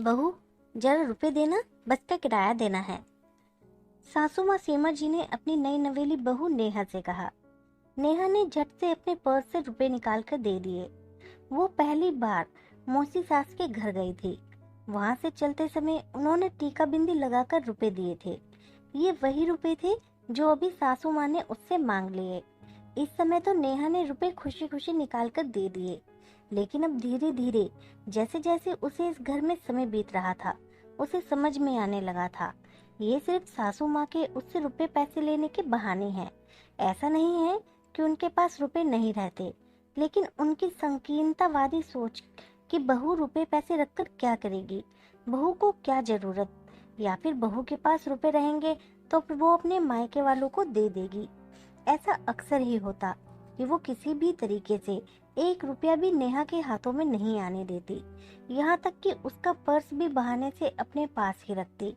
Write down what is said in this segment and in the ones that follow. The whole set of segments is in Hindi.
बहू, जरा रुपए देना, बस का किराया देना है। सासू माँ सीमा जी ने अपनी नई नवेली बहू नेहा से कहा। नेहा ने झट से अपने पर्स से रुपए निकाल कर दे दिए। वो पहली बार मौसी सास के घर गई थी। वहां से चलते समय उन्होंने टीका बिंदी लगाकर रुपए दिए थे। ये वही रुपए थे जो अभी सासू माँ ने उससे मांग लिए। इस समय तो नेहा ने रुपए खुशी खुशी निकाल कर दे दिए, लेकिन अब धीरे धीरे जैसे जैसे उसे इस घर में समय बीत रहा था, उसे समझ में आने लगा था ये सिर्फ सासू माँ के उससे रुपए पैसे लेने के बहाने हैं। ऐसा नहीं है कि उनके पास रुपए नहीं रहते, लेकिन उनकी संकीर्णतावादी सोच कि बहू रुपए पैसे रखकर क्या करेगी, बहू को क्या जरूरत, या फिर बहू के पास रुपए रहेंगे तो फिर वो अपने मायके वालों को दे देगी। ऐसा अक्सर ही होता कि वो किसी भी तरीके से 1 रुपया भी नेहा के हाथों में नहीं आने देती, यहाँ तक कि उसका पर्स भी बहाने से अपने पास ही रखती।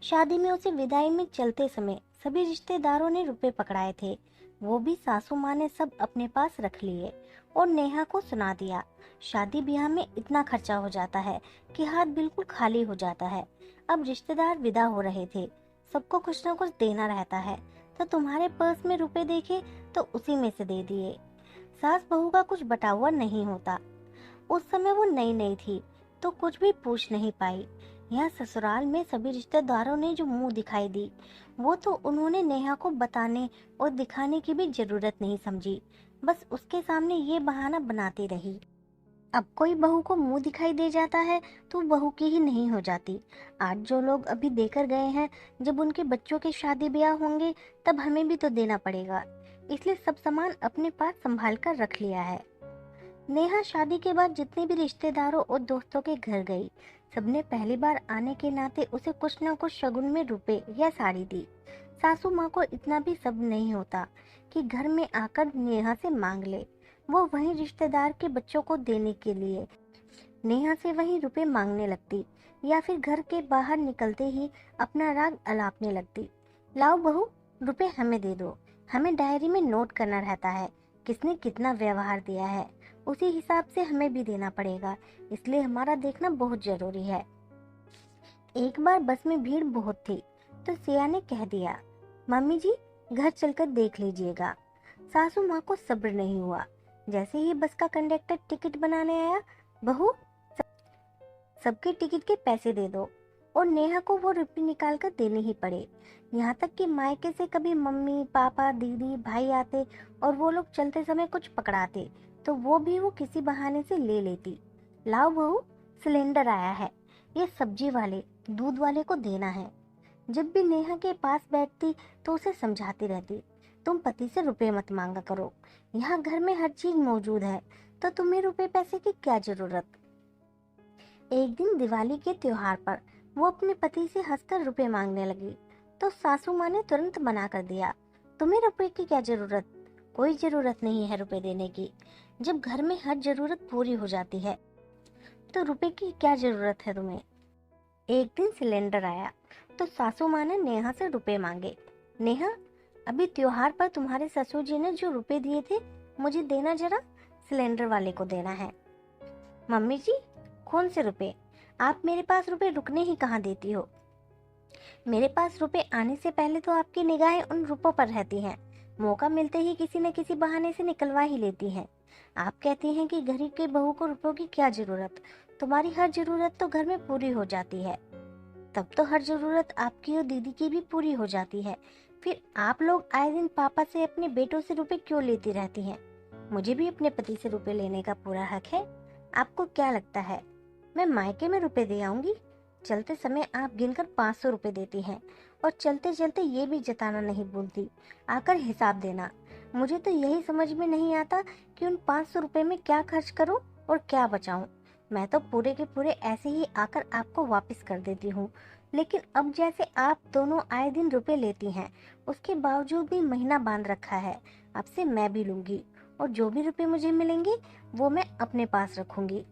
शादी में उसे विदाई में चलते समय सभी रिश्तेदारों ने रुपए पकड़ाए थे, वो भी सासू माँ ने सब अपने पास रख लिए और नेहा को सुना दिया। शादी ब्याह में इतना खर्चा हो जाता है कि हाथ बिल्कुल खाली हो जाता है। अब रिश्तेदार विदा हो रहे थे, सबको कुछ न कुछ देना रहता है, तो तुम्हारे पर्स में रुपए देखे तो उसी में से दे दिए। सास बहू का कुछ बटा हुआ नहीं होता। उस समय वो नई नई थी तो कुछ भी पूछ नहीं पाई। यहाँ ससुराल में सभी रिश्तेदारों ने जो मुंह दिखाई दी, वो तो उन्होंने नेहा को बताने और दिखाने की भी जरूरत नहीं समझी, बस उसके सामने ये बहाना बनाती रही। अब कोई बहू को मुंह दिखाई दे जाता है तो बहू की ही नहीं हो जाती। आज जो लोग अभी देकर गए हैं, जब उनके बच्चों के शादी ब्याह होंगे तब हमें भी तो देना पड़ेगा, इसलिए सब सामान अपने पास संभाल कर रख लिया है। नेहा शादी के बाद जितने भी रिश्तेदारों और दोस्तों के घर गई, सबने पहली बार आने के नाते उसे कुछ न कुछ शगुन में रुपए या साड़ी दी। सासू माँ को इतना भी सब नहीं होता कि घर में आकर नेहा से मांग ले। वो वहीं रिश्तेदार के बच्चों को देने के लिए नेहा से वहीं रुपए मांगने लगती, या फिर घर के बाहर निकलते ही अपना राग अलापने लगती। लाओ बहू, रुपए हमें दे दो, हमें डायरी में नोट करना रहता है किसने कितना व्यवहार दिया है, उसी हिसाब से हमें भी देना पड़ेगा, इसलिए हमारा देखना बहुत जरूरी है। एक बार बस में भीड़ बहुत थी तो सिया ने कह दिया, मम्मी जी घर चलकर देख लीजिएगा। सासू माँ को सब्र नहीं हुआ। जैसे ही बस का कंडक्टर टिकट बनाने आया, बहू सबके टिकट के पैसे दे दो, और नेहा को वो रुपये निकाल कर देने ही पड़े। यहाँ तक कि मायके से कभी मम्मी पापा दीदी भाई आते और वो लोग चलते समय कुछ पकड़ाते तो वो भी वो किसी बहाने से ले लेती। लाओ बहू, सिलेंडर आया है, ये सब्जी वाले दूध वाले को देना है। जब भी नेहा के पास बैठती तो उसे समझाती रहती, तुम पति से रुपए मत मांगा करो, यहाँ घर में हर चीज मौजूद है, तो तुम्हें रुपए पैसे की क्या जरूरत। एक दिन दिवाली के त्योहार पर वो अपने पति से हंसकर रुपए मांगने लगी तो सासू माँ ने तुरंत मना कर दिया, तुम्हें रुपए की क्या जरूरत, कोई जरूरत नहीं है रुपए देने की। जब घर में हर जरूरत पूरी हो जाती है तो रुपए की क्या जरूरत है तुम्हें। एक दिन सिलेंडर आया तो सासू माँ ने नेहा से रुपए मांगे। नेहा, अभी त्योहार पर तुम्हारे ससुर जी ने जो रुपए दिए थे मुझे देना, जरा सिलेंडर वाले को देना है। मम्मी जी, कौन से रुपए, आप मेरे पास रुपए रुकने ही कहाँ देती हो। मेरे पास रुपए आने से पहले तो आपकी निगाहें उन रुपयों पर रहती हैं, मौका मिलते ही किसी न किसी बहाने से निकलवा ही लेती हैं। आप कहती हैं कि घर के बहू को रुपयों की क्या जरूरत, तुम्हारी हर जरूरत तो घर में पूरी हो जाती है। तब तो हर जरूरत आपकी और दीदी की भी पूरी हो जाती है, फिर आप लोग आए दिन पापा से अपने बेटों से रुपए क्यों लेती रहती हैं। मुझे भी अपने पति से रुपए लेने का पूरा हक है। आपको क्या लगता है मैं मायके में रुपए दे आऊंगी। चलते समय आप गिनकर 500 रुपए देती हैं और चलते चलते ये भी जताना नहीं भूलती, आकर हिसाब देना। मुझे तो यही समझ में नहीं आता कि उन 500 रुपए में क्या खर्च करूं और क्या बचाऊं। मैं तो पूरे के पूरे ऐसे ही आकर आपको वापस कर देती हूँ, लेकिन अब जैसे आप दोनों आए दिन रुपए लेती हैं, उसके बावजूद भी महीना बांध रखा है। अब से मैं भी लूंगी और जो भी रुपए मुझे मिलेंगे वो मैं अपने पास रखूंगी।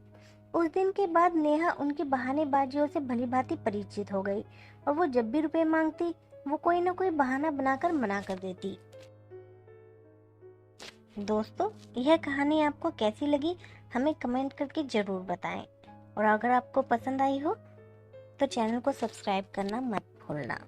उस दिन के बाद नेहा उनकी बहानेबाजियों से भली भांति परिचित हो गई और वो जब भी रुपए मांगती वो कोई ना कोई बहाना बनाकर मना कर देती। दोस्तों, यह कहानी आपको कैसी लगी हमें कमेंट करके जरूर बताएं। और अगर आपको पसंद आई हो तो चैनल को सब्सक्राइब करना मत भूलना।